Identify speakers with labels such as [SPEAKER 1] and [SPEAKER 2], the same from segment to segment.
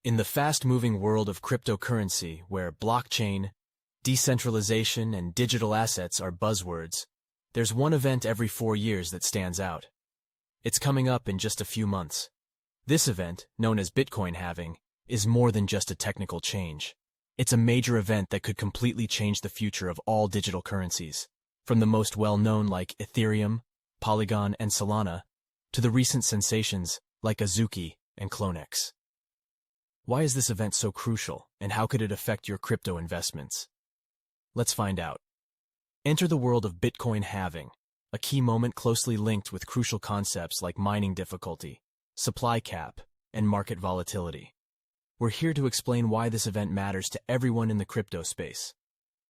[SPEAKER 1] In the fast-moving world of cryptocurrency, where blockchain, decentralization, and digital assets are buzzwords, there's one event every 4 years that stands out. It's coming up in just a few months. This event, known as Bitcoin Halving, is more than just a technical change. It's a major event that could completely change the future of all digital currencies, from the most well-known like Ethereum, Polygon, and Solana, to the recent sensations like Azuki and CloneX. Why is this event so crucial, and how could it affect your crypto investments? Let's find out. Enter the world of Bitcoin halving, a key moment closely linked with crucial concepts like mining difficulty, supply cap, and market volatility. We're here to explain why this event matters to everyone in the crypto space.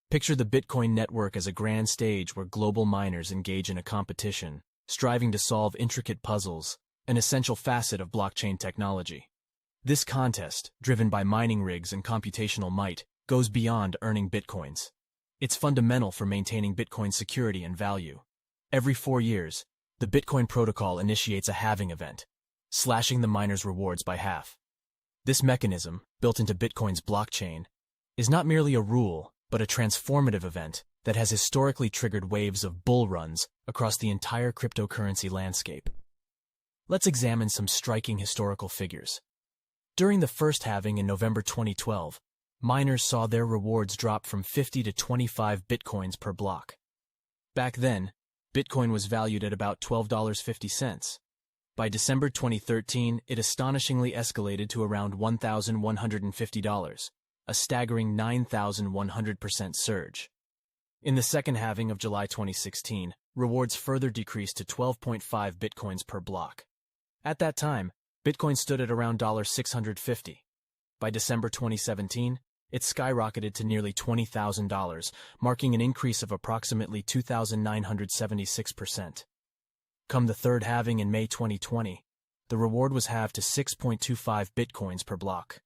[SPEAKER 1] Picture the Bitcoin network as a grand stage where global miners engage in a competition, striving to solve intricate puzzles, an essential facet of blockchain technology. This contest, driven by mining rigs and computational might, goes beyond earning bitcoins. It's fundamental for maintaining Bitcoin's security and value. Every 4 years, the Bitcoin protocol initiates a halving event, slashing the miners' rewards by half. This mechanism, built into Bitcoin's blockchain, is not merely a rule, but a transformative event that has historically triggered waves of bull runs across the entire cryptocurrency landscape. Let's examine some striking historical figures. During the first halving in November 2012, miners saw their rewards drop from 50 to 25 bitcoins per block. Back then, Bitcoin was valued at about $12.50. By December 2013, it astonishingly escalated to around $1,150, a staggering 9,100% surge. In the second halving of July 2016, rewards further decreased to 12.5 bitcoins per block. At that time, Bitcoin stood at around $650. By December 2017, it skyrocketed to nearly $20,000, marking an increase of approximately 2,976%. Come the third halving in May 2020, the reward was halved to 6.25 bitcoins per block.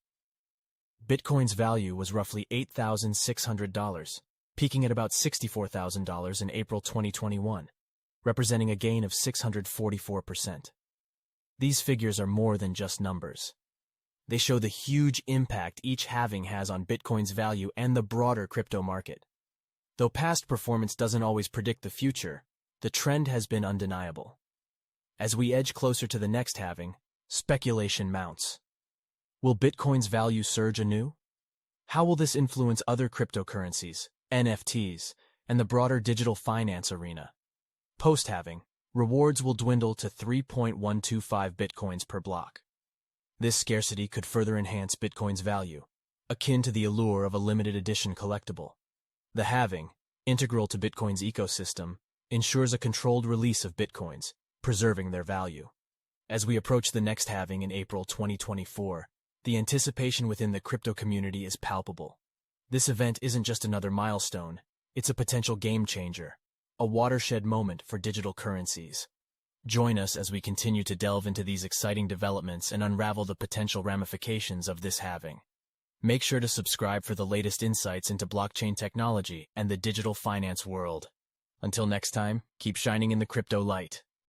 [SPEAKER 1] Bitcoin's value was roughly $8,600, peaking at about $64,000 in April 2021, representing a gain of 644%. These figures are more than just numbers. They show the huge impact each halving has on Bitcoin's value and the broader crypto market. Though past performance doesn't always predict the future, the trend has been undeniable. As we edge closer to the next halving, speculation mounts. Will Bitcoin's value surge anew? How will this influence other cryptocurrencies, NFTs, and the broader digital finance arena? Post-halving, rewards will dwindle to 3.125 bitcoins per block. This scarcity could further enhance Bitcoin's value, akin to the allure of a limited edition collectible. The halving, integral to Bitcoin's ecosystem, ensures a controlled release of Bitcoins, preserving their value. As we approach the next halving in April 2024, the anticipation within the crypto community is palpable. This event isn't just another milestone, it's a potential game changer, a watershed moment for digital currencies. Join us as we continue to delve into these exciting developments and unravel the potential ramifications of this halving. Make sure to subscribe for the latest insights into blockchain technology and the digital finance world. Until next time, keep shining in the crypto light.